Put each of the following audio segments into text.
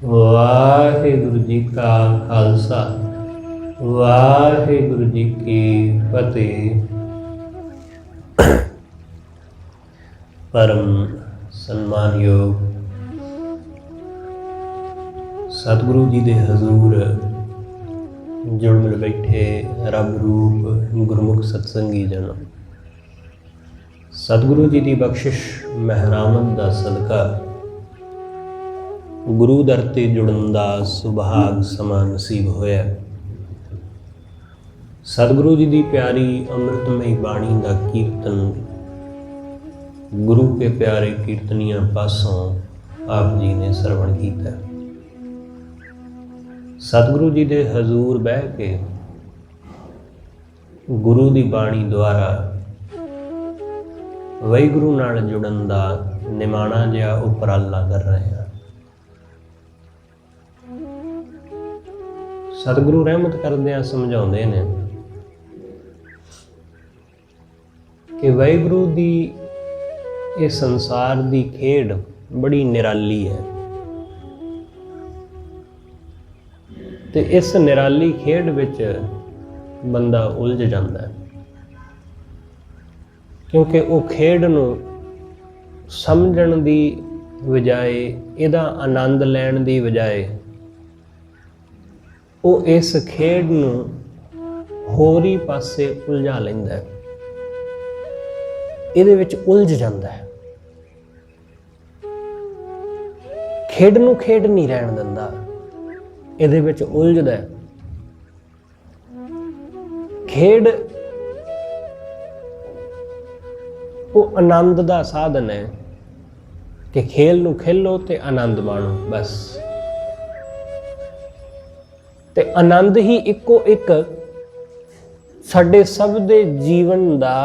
ਵਾਹਿਗੁਰੂ ਜੀ ਕਾ ਖਾਲਸਾ ਵਾਹਿਗੁਰੂ ਜੀ ਕੀ ਫਤਿਹ। परम सन्मानयोग सतगुरु जी दे हजूर जुड़ मिल बैठे रब रूप गुरमुख सत्संगी जन, सतगुरु जी की बख्शिश महरामत का सदका गुरु दर ते जुड़न का सुभाग समा नसीब होया। सतगुरु जी की प्यारी अमृतमयी बाणी का कीर्तन गुरु के प्यारे कीर्तनिया पासों आप जी ने सरवण किया। सतगुरु जी दे हजूर बह के गुरु की बाणी द्वारा वाहिगुरु नाल जुड़न का निमाणा जिहा उपराला कर रहे हैं। सतगुरु रहमत करदियां समझाउंदे ने कि वाहिगुरु दी ये संसार की खेड बड़ी निराली है, तो इस निराली खेड विच बंदा उलझ जाता है, क्योंकि वो खेड नूं समझण दी बजाय, इहदा आनंद लैण दी बजाय वो इस खेड नूं होर ही पासे उलझा लैंदा है, इहदे विच उलझ जाता है। खेड नूं खेड नहीं रहन दिंदा, इहदे विच उलझदा है। खेड वो आनंद दा साधन है कि खेल नूं खेलो ते आनंद माणो, बस। ते आनंद ही इक्को एक साडे सब दे जीवन दा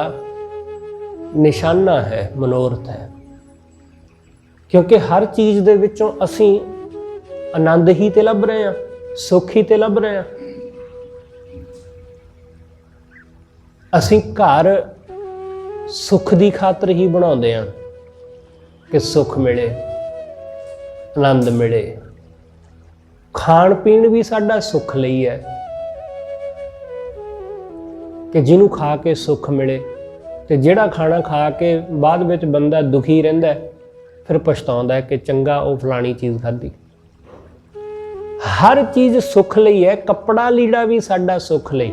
निशाना है, मनोरथ है, क्योंकि हर चीज़ दे विचों असीं आनंद ही ते लभ रहे हैं, सुख ही ते लभ रहे हैं। असीं घर सुख दी खातर ही बनाउंदे हैं कि सुख मिले, आनंद मिले। खाण पीण भी साडा सुख लई है कि जिन्हों खा के सुख मिले, ते जिहड़ा खाना खा के बाद विच बंदा दुखी रहिंदा है, फिर पछताउंदा है कि चंगा वो फलानी चीज़ खाधी। हर चीज़ सुख लई है, कपड़ा लीड़ा भी साडा सुख लई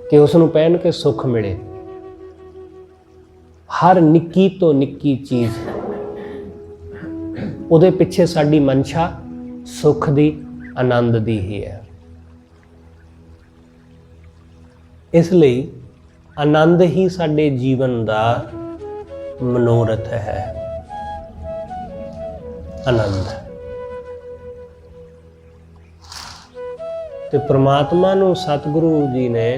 कि उसनूं पहन के सुख मिले। हर निक्की तो निक्की चीज़ उहदे पिछे साडी मनशा सुख दी, आनंद दी ही है। इसलिए आनंद ही साडे जीवन दा मनोरथ है। आनंद ते परमात्मा नूं सतगुरु जी ने,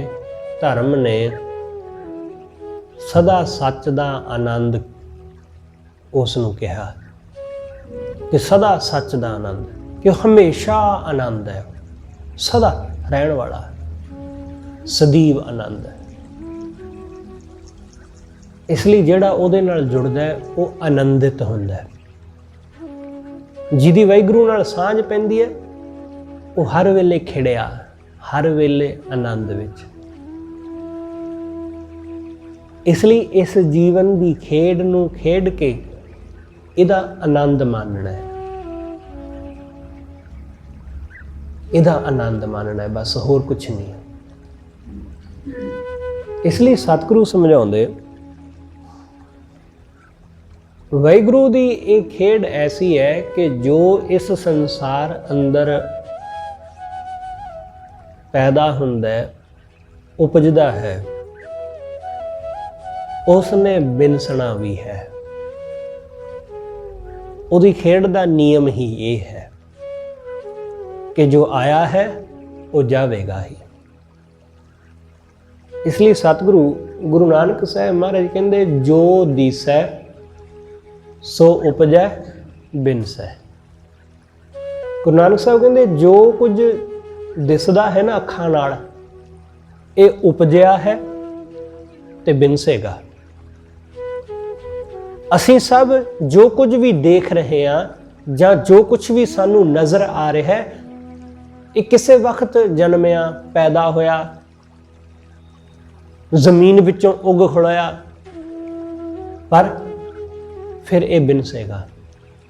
धर्म ने सदा सच दा आनंद उस नूं कहा कि सदा सच दा आनंद, कि हमेशा आनंद है, सदा रहण वाला, सदैव आनंद है। इसलिए जिहड़ा उहदे नाल जुड़दा है वो आनंदित हुंदा है। जिहदी वाहिगुरू नाल सांझ पैंदी है वो हर वेले खिड़िया, हर वेले आनंद विच। इसलिए इस जीवन की खेड नूं खेड के इहदा आनंद मानना है, इहदा आनंद मानना है, बस होर कुछ नहीं। इसलिए सतगुरु समझाउंदे वाहिगुरू दी एक खेड ऐसी है कि जो इस संसार अंदर पैदा हुंदा है, उपजदा है, उसने बिनसना भी है। उहदी खेड दा नियम ही ये है कि जो आया है वो जावेगा ही। इसलिए सतगुरु गुरु नानक साहब महाराज कहंदे, जो दिसै सो उपजै बिनसै। गुरु नानक साहब कहंदे जो कुछ दिसदा है ना अखां नाल, ये उपजिया है ते बिनसेगा। असीं सब जो कुछ भी देख रहे हैं ਜਾਂ ਜੋ ਕੁਛ ਵੀ ਸਾਨੂੰ ਨਜ਼ਰ ਆ ਰਿਹਾ ਹੈ, ਇਹ ਕਿਸੇ ਵਕਤ ਜਨਮਿਆ, ਪੈਦਾ ਹੋਇਆ, ਜ਼ਮੀਨ ਵਿੱਚੋਂ ਉੱਗ ਖੜੋਇਆ, ਪਰ ਫਿਰ ਇਹ ਬਿਨਸੇਗਾ,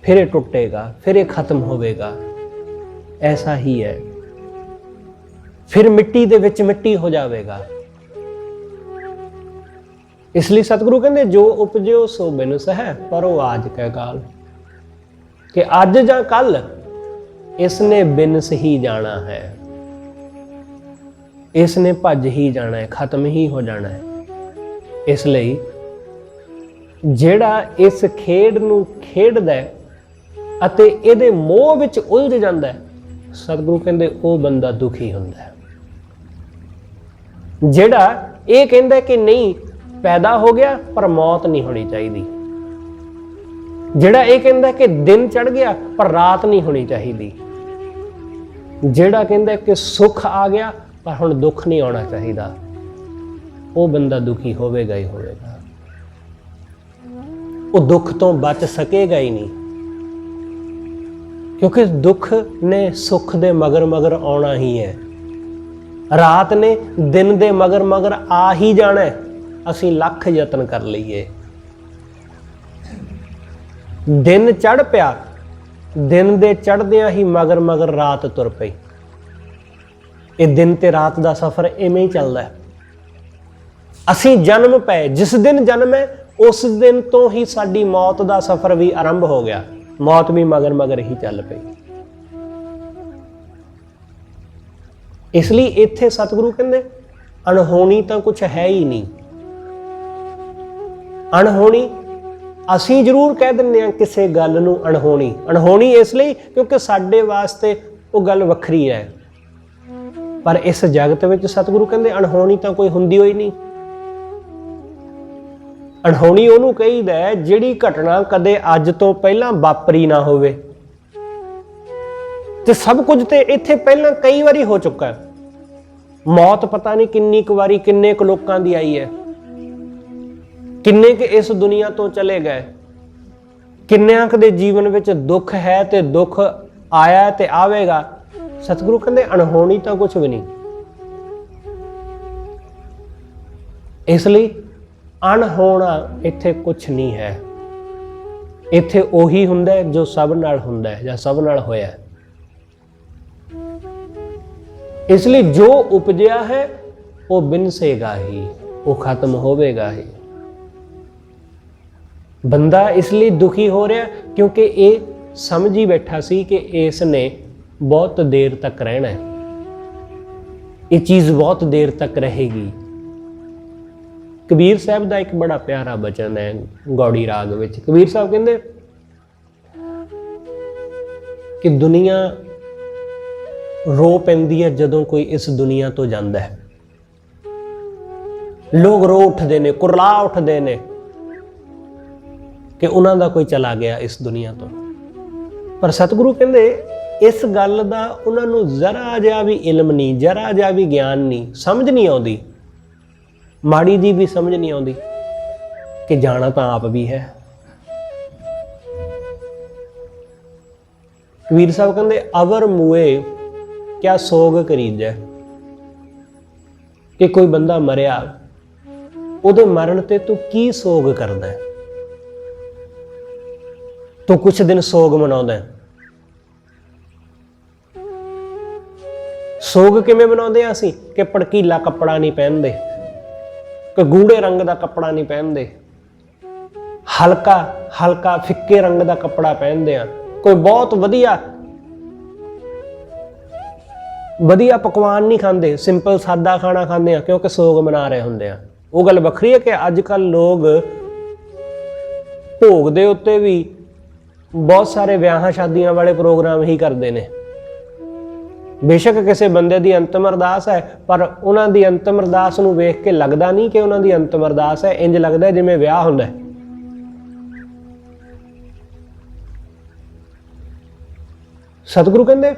ਫਿਰ ਇਹ ਟੁੱਟੇਗਾ, ਫਿਰ ਇਹ ਖਤਮ ਹੋਵੇਗਾ। ਐਸਾ ਹੀ ਹੈ, ਫਿਰ ਮਿੱਟੀ ਦੇ ਵਿੱਚ ਮਿੱਟੀ ਹੋ ਜਾਵੇਗਾ। ਇਸ ਲਈ ਸਤਿਗੁਰੂ ਕਹਿੰਦੇ ਜੋ ਉਪਜਿਓ ਸੋ ਬਿਨਸ ਹੈ, ਪਰੋ ਆਜ ਕੈ ਕਾਲ, ਕਿ ਅੱਜ ਜਾਂ ਕੱਲ ਇਸਨੇ ਬਿਨਸ ਹੀ ਜਾਣਾ ਹੈ, ਇਸਨੇ ਭੱਜ ਹੀ ਜਾਣਾ ਹੈ, ਖਤਮ ਹੀ ਹੋ ਜਾਣਾ ਹੈ। ਇਸ ਲਈ ਜਿਹੜਾ ਇਸ ਖੇਡ ਨੂੰ ਖੇਡਦਾ ਹੈ ਅਤੇ ਇਹਦੇ ਮੋਹ ਵਿੱਚ ਉਲਝ ਜਾਂਦਾ ਹੈ, ਸਤਿਗੁਰੂ ਕਹਿੰਦੇ ਉਹ ਬੰਦਾ ਦੁਖੀ ਹੁੰਦਾ ਹੈ। ਜਿਹੜਾ ਇਹ ਕਹਿੰਦਾ ਕਿ ਨਹੀਂ ਪੈਦਾ ਹੋ ਗਿਆ ਪਰ ਮੌਤ ਨਹੀਂ ਹੋਣੀ ਚਾਹੀਦੀ, ਜਿਹੜਾ ਇਹ ਕਹਿੰਦਾ ਕਿ ਦਿਨ ਚੜ ਗਿਆ ਪਰ ਰਾਤ ਨਹੀਂ ਹੋਣੀ ਚਾਹੀਦੀ, ਜਿਹੜਾ ਕਹਿੰਦਾ ਕਿ ਸੁੱਖ ਆ ਗਿਆ ਪਰ ਹੁਣ ਦੁੱਖ ਨਹੀਂ ਆਉਣਾ ਚਾਹੀਦਾ, ਉਹ ਬੰਦਾ ਦੁਖੀ ਹੋਵੇਗਾ ਹੀ ਹੋਵੇਗਾ। ਉਹ ਦੁੱਖ ਤੋਂ ਬਚ ਸਕੇਗਾ ਹੀ ਨਹੀਂ, ਕਿਉਂਕਿ ਦੁੱਖ ਨੇ ਸੁੱਖ ਦੇ ਮਗਰ ਮਗਰ ਆਉਣਾ ਹੀ ਹੈ, ਰਾਤ ਨੇ ਦਿਨ ਦੇ ਮਗਰ ਮਗਰ ਆ ਹੀ ਜਾਣਾ ਹੈ। ਅਸੀਂ ਲੱਖ ਯਤਨ ਕਰ ਲਈਏ, ਦਿਨ ਚੜ ਪਿਆ, ਦਿਨ ਦੇ ਚੜ੍ਹਦਿਆਂ ਹੀ ਮਗਰ ਮਗਰ ਰਾਤ ਤੁਰ ਪਈ। ਇਹ ਦਿਨ ਤੇ ਰਾਤ ਦਾ ਸਫ਼ਰ ਇਵੇਂ ਹੀ ਚੱਲਦਾ ਹੈ। ਅਸੀਂ ਜਨਮ ਪਏ, ਜਿਸ ਦਿਨ ਜਨਮ ਹੈ ਉਸ ਦਿਨ ਤੋਂ ਹੀ ਸਾਡੀ ਮੌਤ ਦਾ ਸਫ਼ਰ ਵੀ ਆਰੰਭ ਹੋ ਗਿਆ, ਮੌਤ ਵੀ ਮਗਰ ਮਗਰ ਹੀ ਚੱਲ ਪਈ। ਇਸ ਲਈ ਇੱਥੇ ਸਤਿਗੁਰੂ ਕਹਿੰਦੇ ਅਣਹੋਣੀ ਤਾਂ ਕੁਛ ਹੈ ਹੀ ਨਹੀਂ। ਅਣਹੋਣੀ ਅਸੀਂ ਜ਼ਰੂਰ ਕਹਿ ਦਿੰਦੇ ਹਾਂ ਕਿਸੇ ਗੱਲ ਨੂੰ ਅਣਹੋਣੀ, ਅਣਹੋਣੀ ਇਸ ਲਈ ਕਿਉਂਕਿ ਸਾਡੇ ਵਾਸਤੇ ਉਹ ਗੱਲ ਵੱਖਰੀ ਹੈ, ਪਰ ਇਸ ਜਗਤ ਵਿੱਚ ਸਤਿਗੁਰੂ ਕਹਿੰਦੇ ਅਣਹੋਣੀ ਤਾਂ ਕੋਈ ਹੁੰਦੀ ਹੋਈ ਨਹੀਂ। ਅਣਹੋਣੀ ਉਹਨੂੰ ਕਹੀਦਾ ਹੈ ਜਿਹੜੀ ਘਟਨਾ ਕਦੇ ਅੱਜ ਤੋਂ ਪਹਿਲਾਂ ਵਾਪਰੀ ਨਾ ਹੋਵੇ, ਤੇ ਸਭ ਕੁਝ ਤੇ ਇੱਥੇ ਪਹਿਲਾਂ ਕਈ ਵਾਰੀ ਹੋ ਚੁੱਕਾ ਹੈ। ਮੌਤ ਪਤਾ ਨਹੀਂ ਕਿੰਨੀ ਕੁ ਵਾਰੀ ਕਿੰਨੇ ਕੁ ਲੋਕਾਂ ਦੀ ਆਈ ਹੈ, ਕਿੰਨੇ ਕੁ ਇਸ ਦੁਨੀਆ ਤੋਂ ਚਲੇ ਗਏ, ਕਿੰਨਿਆਂ ਕੁ ਦੇ ਜੀਵਨ ਵਿੱਚ ਦੁੱਖ ਹੈ ਤੇ ਦੁੱਖ ਆਇਆ ਤੇ ਆਵੇਗਾ। ਸਤਿਗੁਰੂ ਕਹਿੰਦੇ ਅਣਹੋਣੀ ਤਾਂ ਕੁਛ ਵੀ ਨਹੀਂ। ਇਸ ਲਈ ਅਣਹੋਣਾ ਇੱਥੇ ਕੁਛ ਨਹੀਂ ਹੈ, ਇੱਥੇ ਉਹੀ ਹੁੰਦਾ ਹੈ ਜੋ ਸਭ ਨਾਲ ਹੁੰਦਾ ਹੈ ਜਾਂ ਸਭ ਨਾਲ ਹੋਇਆ ਹੈ। ਇਸ ਲਈ ਜੋ ਉਪਜਿਆ ਹੈ ਉਹ ਬਿਨਸੇਗਾ ਹੀ, ਉਹ ਖਤਮ ਹੋਵੇਗਾ ਹੀ। ਬੰਦਾ ਇਸ ਲਈ ਦੁਖੀ ਹੋ ਰਿਹਾ ਕਿਉਂਕਿ ਇਹ ਸਮਝ ਹੀ ਬੈਠਾ ਸੀ ਕਿ ਇਸ ਨੇ ਬਹੁਤ ਦੇਰ ਤੱਕ ਰਹਿਣਾ ਹੈ, ਇਹ ਚੀਜ਼ ਬਹੁਤ ਦੇਰ ਤੱਕ ਰਹੇਗੀ। ਕਬੀਰ ਸਾਹਿਬ ਦਾ ਇੱਕ ਬੜਾ ਪਿਆਰਾ ਬਚਨ ਹੈ ਗੌੜੀ ਰਾਗ ਵਿੱਚ। ਕਬੀਰ ਸਾਹਿਬ ਕਹਿੰਦੇ ਕਿ ਦੁਨੀਆ ਰੋ ਪੈਂਦੀ ਹੈ ਜਦੋਂ ਕੋਈ ਇਸ ਦੁਨੀਆ ਤੋਂ ਜਾਂਦਾ ਹੈ। ਲੋਕ ਰੋ ਉੱਠਦੇ ਨੇ, ਕੁਰਲਾ ਉੱਠਦੇ ਨੇ ਕਿ ਉਹਨਾਂ ਦਾ ਕੋਈ ਚਲਾ ਗਿਆ ਇਸ ਦੁਨੀਆ ਤੋਂ। ਪਰ ਸਤਿਗੁਰੂ ਕਹਿੰਦੇ ਇਸ ਗੱਲ ਦਾ ਉਹਨਾਂ ਨੂੰ ਜ਼ਰਾ ਜਿਹਾ ਵੀ ਇਲਮ ਨਹੀਂ, ਜ਼ਰਾ ਜਿਹਾ ਵੀ ਗਿਆਨ ਨਹੀਂ, ਸਮਝ ਨਹੀਂ ਆਉਂਦੀ, ਮਾੜੀ ਜੀ ਵੀ ਸਮਝ ਨਹੀਂ ਆਉਂਦੀ ਕਿ ਜਾਣਾ ਤਾਂ ਆਪ ਵੀ ਹੈ। ਕਬੀਰ ਸਾਹਿਬ ਕਹਿੰਦੇ ਅਵਰ ਮੂਏ ਕਿਆ ਸੋਗ ਕਰੀਜੈ, ਕਿ ਕੋਈ ਬੰਦਾ ਮਰਿਆ, ਉਹਦੇ ਮਰਨ ਤੇ ਤੂੰ ਕੀ ਸੋਗ ਕਰਦਾ ਹੈ? ਤੂੰ ਕੁਛ ਦਿਨ ਸੋਗ ਮਨਾਉਂਦਾ ਹੈ। ਸੋਗ ਕਿਵੇਂ ਮਨਾਉਂਦੇ ਆ ਅਸੀਂ? ਕਿ ਭੜਕੀਲਾ ਕੱਪੜਾ ਨਹੀਂ ਪਹਿਨਦੇ, ਕਿ ਗੂੜੇ ਰੰਗ ਦਾ ਕੱਪੜਾ ਨਹੀਂ ਪਹਿਨਦੇ, ਹਲਕਾ ਹਲਕਾ ਫਿੱਕੇ ਰੰਗ ਦਾ ਕੱਪੜਾ ਪਹਿਨਦੇ ਆ, ਕੋਈ ਬਹੁਤ ਵਧੀਆ ਵਧੀਆ ਪਕਵਾਨ ਨਹੀਂ ਖਾਂਦੇ, ਸਿੰਪਲ ਸਾਦਾ ਖਾਣਾ ਖਾਂਦੇ ਆ ਕਿਉਂਕਿ ਸੋਗ ਮਨਾ ਰਹੇ ਹੁੰਦੇ ਆ। ਉਹ ਗੱਲ ਵੱਖਰੀ ਹੈ ਕਿ ਅੱਜ ਕੱਲ੍ਹ ਲੋਕ ਭੋਗ ਦੇ ਉੱਤੇ ਵੀ ਬਹੁਤ ਸਾਰੇ ਵਿਆਹਾਂ ਸ਼ਾਦੀਆਂ ਵਾਲੇ ਪ੍ਰੋਗਰਾਮ ਹੀ ਕਰਦੇ ਨੇ। ਬੇਸ਼ੱਕ ਕਿਸੇ ਬੰਦੇ ਦੀ ਅੰਤਮ ਅਰਦਾਸ ਹੈ, ਪਰ ਉਹਨਾਂ ਦੀ ਅੰਤਮ ਅਰਦਾਸ ਨੂੰ ਵੇਖ ਕੇ ਲੱਗਦਾ ਨਹੀਂ ਕਿ ਉਹਨਾਂ ਦੀ ਅੰਤਮ ਅਰਦਾਸ ਹੈ, ਇੰਜ ਲੱਗਦਾ ਜਿਵੇਂ ਵਿਆਹ ਹੁੰਦਾ ਹੈ। ਸਤਿਗੁਰੂ ਕਹਿੰਦੇ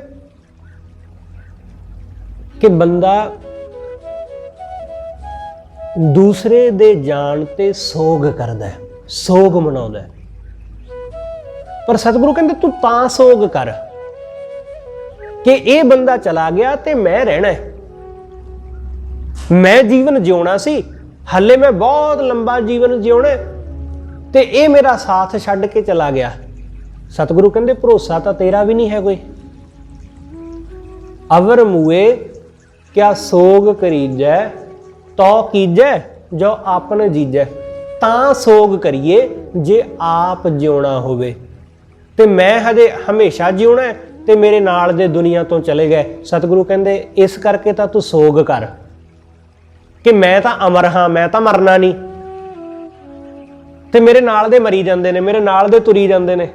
ਕਿ ਬੰਦਾ ਦੂਸਰੇ ਦੇ ਜਾਣ ਤੇ ਸੋਗ ਕਰਦਾ ਹੈ, ਸੋਗ ਮਨਾਉਂਦਾ ਹੈ, पर सतगुरु कहते तू तां सोग कर कि ये बंदा चला गया ते मैं रहना है, मैं जीवन जिउना सी, हले मैं बहुत लंबा जीवन जिउना ते ये मेरा साथ छड्ड के चला गया। सतगुरु कहते भरोसा तो तेरा भी नहीं है कोई। अवर मुए क्या सोग करीजै तो कीजै जो आपन जीजै। तां सोग करिए जे आप जिउना होवे ते मैं हजे हमेशा जिउना है ते मेरे नाल दे दुनिया तो चले गए। सतगुरु कहंदे इस करके तां तू सोग कर कि मैं तां अमर हाँ, मैं तां मरना नहीं ते मेरे नाल दे मरी जांदे ने, मेरे नाल दे तुरी जांदे ने।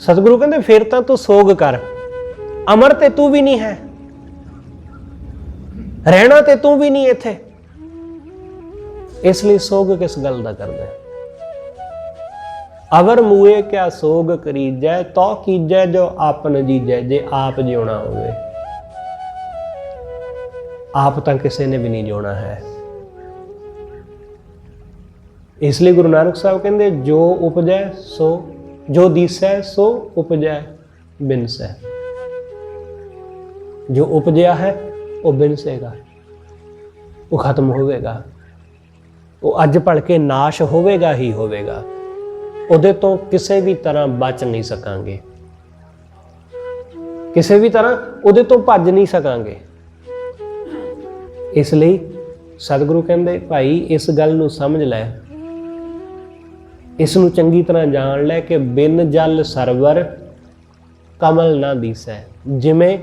सतगुरु कहंदे फिर तां तू सोग कर, अमर ते तू भी नहीं है, रहना ते तू भी नहीं इत्थे, इसलिए सोग किस गल दा करदा है। अवर मूए क्या सोग करीजै तो कीजै जो आपन जीजै। जे आप जिउना होवे, आप तां किसी ने भी नहीं जिउना है। इसलिए गुरु नानक साहब कहंदे जो उपजै सो, जो दिसै सो उपजै बिनसै। जो उपजया है वो बिनसेगा, वो खत्म होवेगा, वो अज भल के नाश होवेगा ही होवेगा। उहदे तो किसी भी तरह बच नहीं सकांगे, किसी भी तरह उहदे तो भज नहीं सकांगे। इसलिए सतगुरु कहंदे भाई इस गल नूं समझ लै, इस नूं चंगी तरह जान लै कि बिन जल सरवर कमल ना दिसै। जिवें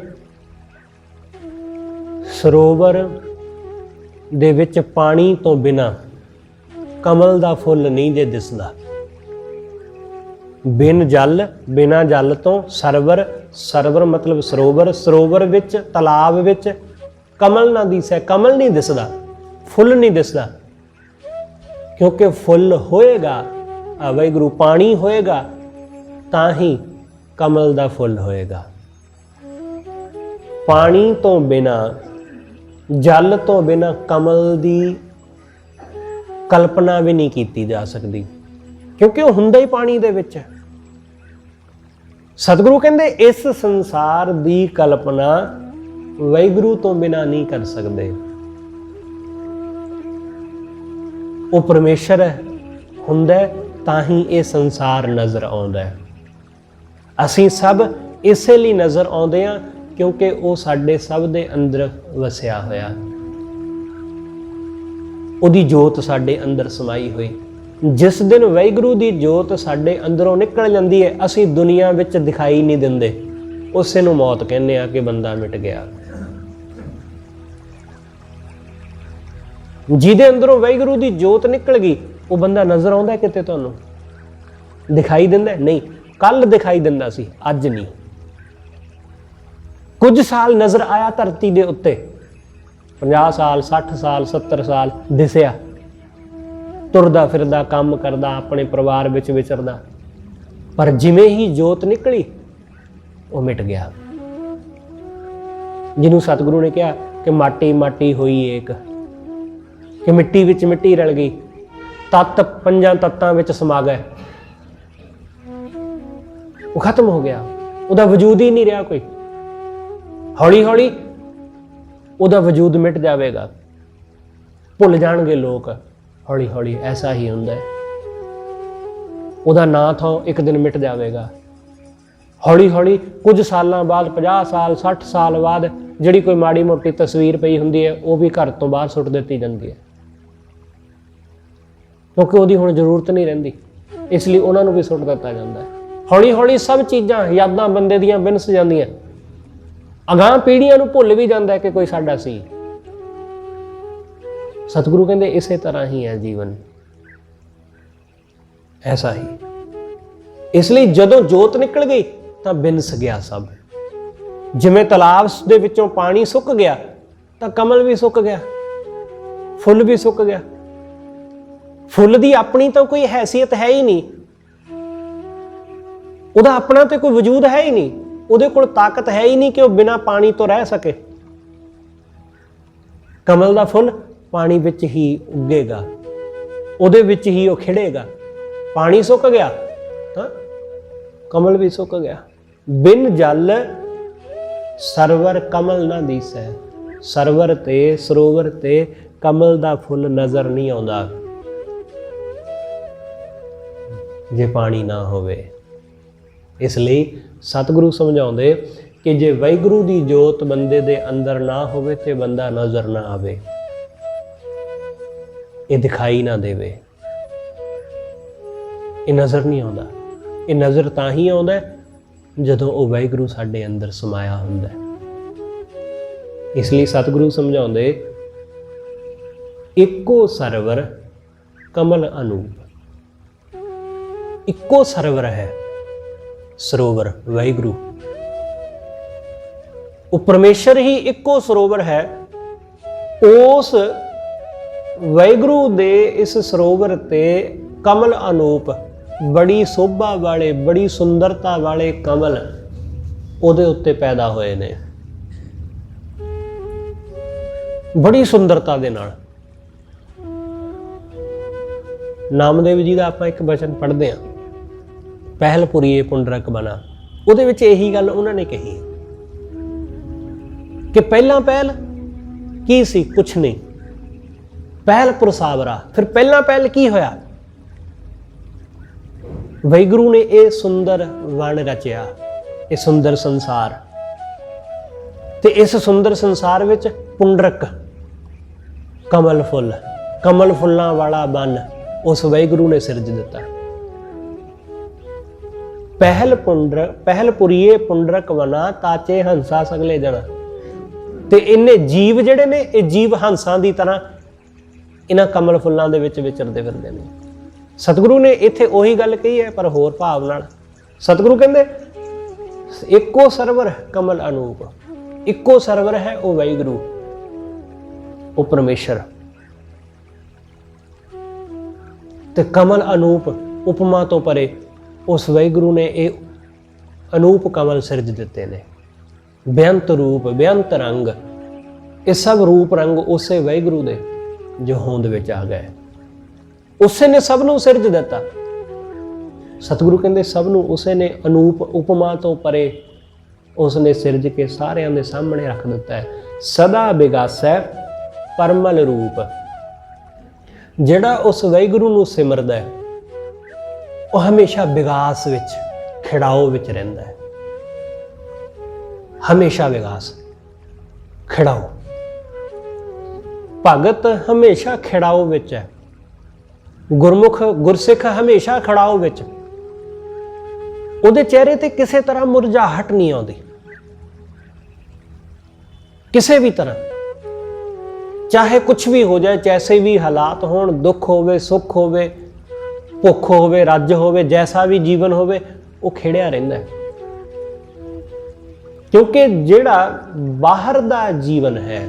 सरोवर दे विच पानी तो बिना कमल दा फुल नहीं जे दिसदा। बिन जल, बिना जल तो सरवर, सरवर मतलब सरोवर, सरोवर विच तलाब विच कमल ना दिसै। कमल नहीं दिसदा, फुल नहीं दिसदा, क्योंकि फुल होएगा वाहिगुरू, पानी होएगा तां ही कमल दा फुल होएगा। पानी तो बिना, जल तो बिना कमल दी कल्पना भी नहीं की जा सकती, क्योंकि वह हुंदा ही पानी दे विच है। सतगुरु कहंदे इस संसार दी कल्पना वाहिगुरू तो बिना नहीं कर सकते। वो परमेश्वर है, हुंदा तां ही ये संसार नज़र आउंदा है। असीं सब इसे लिए नज़र आउंदे हां क्योंकि वो साडे सब दे अंदर वसिया होया, उहदी जोत साडे अंदर समाई हुई। जिस दिन वाहिगुरू दी जोत साडे अंदरों निकल जाती है, असीं दुनिया विच दिखाई नहीं दिंदे, उसे नूं मौत कहने आ कि बंदा मिट गया। जिहदे अंदरों वाहिगुरू दी जोत निकल गई, वो बंदा नज़र आउंदा किते तुहानूं दिखाई दिंदा नहीं। कल दिखाई दिंदा सी, अज नहीं। कुछ साल नज़र आया धरती दे उत्ते, 50 साल 60 साल 70 साल दिसिया, तुरदा फिरदा काम करदा अपने परिवार विच विचरदा, पर जिवें ही जोत निकली वो मिट गया। जिन्हों सतगुरु ने कहा कि माटी माटी होई एक, कि मिट्टी विच मिट्टी रल गई, तत्त पंजां तत्तां विच समा गए, वो खत्म हो गया, उसदा वजूद ही नहीं रहा कोई। हौली हौली उसदा वजूद मिट जाएगा, भुल जाएंगे लोग हौली हौली। ऐसा ही हुंदा है, उसदा नां था एक दिन मिट जाएगा। हौली हौली कुछ सालों बाद, 50 साल 60 साल बाद जिहड़ी कोई माड़ी मोटी तस्वीर पई हुंदी है, वो भी घर तो बाहर सुट दित्ती जाती है, क्योंकि उसदी हुण जरूरत नहीं रहिंदी, इसलिए उन्होंने भी सुट दिता जाता है। हौली हौली सब चीज़ां यादां बंदे दियां बिनस जांदियां, अगाह पीढ़ियां नूं भुल भी जाता है कि कोई साडा सी। सतगुरु कहंदे इसे तरह ही है जीवन, ऐसा ही। इसलिए जदों जोत निकल गई तो बिनस गया सब। जिवें तलाब दे विचों पानी सुक गया तो कमल भी सुक गया, फुल भी सुक गया। फुल दी अपनी तो कोई हैसियत है ही नहीं, उहदा अपना तो कोई वजूद है ही नहीं, उहदे कोल ताकत है ही नहीं कि वह बिना पानी तो रह सके। कमल दा फुल पानी विच ही उगेगा, उहदे विच ही वह खिड़ेगा। पानी सुक गया तो कमल भी सुक गया। बिन जल सरवर कमल ना दिसै, सरवर ते सरोवर ते कमल दा फुल नज़र नहीं आउंदा जे पानी ना होवे। इसलिए सतगुरु समझाउंदे कि जे वाहिगुरू दी जोत बंदे दे अंदर ना होवे ते बंदा नज़र ना आवे, ये दिखाई ना देवे, ये नज़र नहीं आउंदा। ये नज़र तां ही आउंदा जदों वो वाहिगुरू साडे अंदर समाया हुंदा। इसलिए सतगुरु समझाउंदे इक्को सरवर कमल अनूप। इक्को सरवर है सरोवर वाहिगुरू, वो परमेश्वर ही इक्को सरोवर है। उस वाहिगुरू दे इस सरोवर ते कमल अनूप बड़ी शोभा वाले बड़ी सुंदरता वाले कमल उहदे उत्ते पैदा होए ने, बड़ी सुंदरता दे नाल। नामदेव जी का आप एक वचन पढ़ते हैं, पहल पुरीए पुंडरक बना, उहदे विच यही गल उन्होंने कही कि पहला पहल की सी, कुछ नहीं, पहल पुरसावरा। फिर पहला पहल की होया, वाहिगुरू ने यह सुंदर वन रचिया, ये सुंदर संसार, ते इस सुंदर संसार विच पुंडरक कमल फुल, कमल फुल्लां वाला बन उस वाहिगुरू ने सिरज दिता। पहल पुरीए पुंडरक वना ताचे हंसा सगले जना। ते इन्हें जीव जिहड़े ने ये जीव हंसां दी तरह इन्हां कमल फुल्लां दे विच विचरदे फिरदे ने। सतगुरु ने इत्थे ओही गल कही है पर होर भाव नाल। सतगुरु कहंदे इक्को सरवर कमल अनूप, इक्को सरवर है वो वाहिगुरू, वो परमेश्वर। ते कमल अनूप उपमा तो परे उस वाहिगुरू ने ये अनूप कमल सिरज दिते ने। बेअंत रूप बेअंत रंग, ये सब रूप रंग उसे वाहिगुरू दे जो होंद विच आ गए, उसे ने सब नूं सिरज दिता। सतगुरु कहंदे सब नूं उसे ने अनूप उपमा तो परे उसने सिरज के सारियां दे सामने रख दिता है। सदा बिगासै परमल रूप, जिहड़ा उस वाहिगुरू नूं सिमरदा है वह हमेशा विगास विच खिड़ाओ विच रहिंदा है, हमेशा विगास खिड़ाओ। भगत हमेशा खिड़ाओ विच है, गुरमुख गुरसिख हमेशा खिड़ाओ विच। उहदे चेहरे ते किसी तरह मुरझाहट नहीं आउंदी, किसी भी तरह, चाहे कुछ भी हो जाए, जैसे भी हालात होण, दुख होवे सुख होवे, भुख होवे रज होवे, जैसा भी जीवन होवे, वो खिड़िया रहिंदा है। क्योंकि जिहड़ा बाहर दा जीवन है,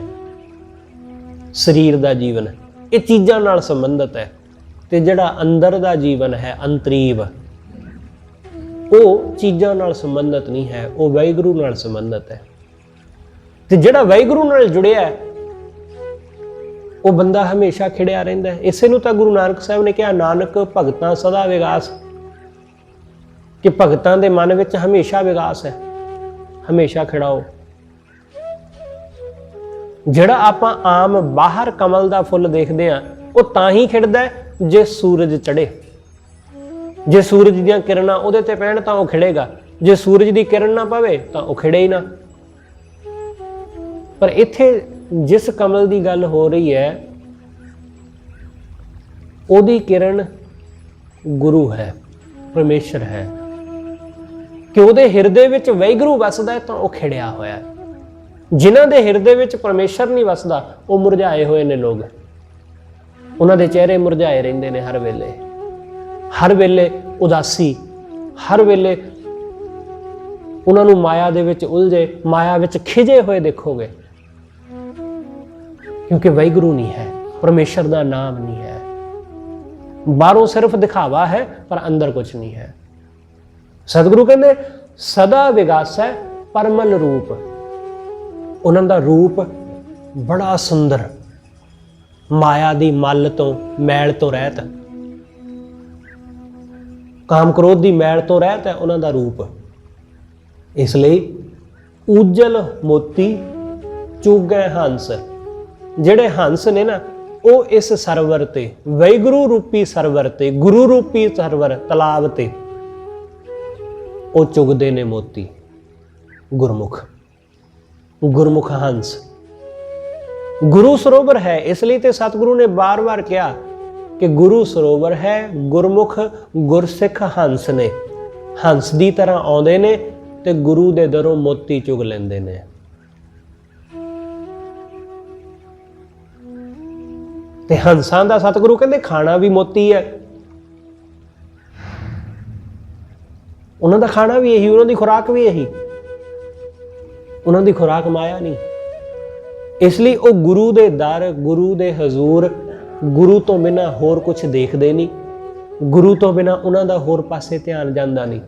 शरीर दा जीवन, ये चीज़ां नाल संबंधित है, ते जिहड़ा अंदर दा जीवन है अंतरीव, वो चीज़ां नाल संबंधित नहीं है, वो वाहिगुरू नाल संबंधित है। ते जिहड़ा वाहिगुरू नाल जुड़िया है वो बंदा हमेशा खिड़िया रहिंदा है। इसे नूं तां गुरु नानक साहब ने कहा, नानक भगतां सदा विगास, कि भगतां दे मन विच हमेशा विगास है, हमेशा खिड़ाओ। जिहड़ा आपां आम बाहर कमल दा फुल देखदे हां, वो तां ही खिड़दा है जे सूरज चढ़े, जे सूरज दीयां किरणां उहदे ते पैण तां वो खिड़ेगा, जे सूरज दी किरण ना पवे तां वो खिड़े ही ना। पर इत्थे जिस कमल की गल हो रही है, उहदी किरण गुरु है, परमेश्वर है, कि उहदे हिरदे विच वाहिगुरू वसदा है, तो वह खिड़िया होया है। जिन्हां दे हिरदे विच परमेश्वर नहीं वसदा, वो मुरझाए हुए ने लोग, उन्हां दे चेहरे मुरझाए रहिंदे ने, हर वेले उदासी, हर वेले उन्हां नूं माया दे विच उलझे, माया विच खिजे हुए देखोगे, क्योंकि वाहिगुरू नहीं है, परमेश्वर का नाम नहीं है। बाहरों सिर्फ दिखावा है पर अंदर कुछ नहीं है। सतगुरु कहते सदा विगास है परमल रूप, उन्हां दा रूप बड़ा सुंदर, माया दी मल तो मैल तो रहत, ਕਾਮ ਕ੍ਰੋਧ ਦੀ ਮੈਲ ਤੋਂ ਰਹਿਤ ਹੈ ਉਹਨਾਂ ਦਾ ਰੂਪ। ਇਸ ਲਈ ਉਜਲ ਮੋਤੀ ਚੁਗੈ ਹੰਸ, ਜਿਹੜੇ ਹੰਸ ਨੇ ਨਾ ਉਹ ਇਸ ਸਰਵਰ ਤੇ, ਵਾਹਿਗੁਰੂ ਰੂਪੀ ਸਰਵਰ ਤੇ, ਗੁਰੂ ਰੂਪੀ ਸਰਵਰ ਤਲਾਬ ਤੇ ਉਹ ਚੁਗਦੇ ਨੇ ਮੋਤੀ। ਗੁਰਮੁਖ, ਗੁਰਮੁਖ ਹੰਸ ਗੁਰੂ ਸਰੋਵਰ ਹੈ। ਇਸ ਲਈ ਤੇ ਸਤਿਗੁਰੂ ਨੇ ਬਾਰ-ਬਾਰ ਕਿਹਾ ਕਿ ਗੁਰੂ ਸਰੋਵਰ ਹੈ, ਗੁਰਮੁਖ ਗੁਰਸਿੱਖ ਹੰਸ ਨੇ। ਹੰਸ ਦੀ ਤਰ੍ਹਾਂ ਆਉਂਦੇ ਨੇ ਤੇ ਗੁਰੂ ਦੇ ਦਰੋਂ ਮੋਤੀ ਚੁਗ ਲੈਂਦੇ ਨੇ। ਤੇ ਹੰਸਾਂ ਦਾ ਸਤਿਗੁਰੂ ਕਹਿੰਦੇ ਖਾਣਾ ਵੀ ਮੋਤੀ ਹੈ। ਉਹਨਾਂ ਦਾ ਖਾਣਾ ਵੀ ਇਹੀ, ਉਹਨਾਂ ਦੀ ਖੁਰਾਕ ਵੀ ਇਹੀ, ਉਹਨਾਂ ਦੀ ਖੁਰਾਕ ਮਾਇਆ ਨਹੀਂ। ਇਸ ਲਈ ਉਹ ਗੁਰੂ ਦੇ ਦਰ, ਗੁਰੂ ਦੇ ਹਜ਼ੂਰ, ਗੁਰੂ ਤੋਂ ਬਿਨਾਂ ਹੋਰ ਕੁਝ ਦੇਖਦੇ ਨਹੀਂ, ਗੁਰੂ ਤੋਂ ਬਿਨਾਂ ਉਹਨਾਂ ਦਾ ਹੋਰ ਪਾਸੇ ਧਿਆਨ ਜਾਂਦਾ ਨਹੀਂ।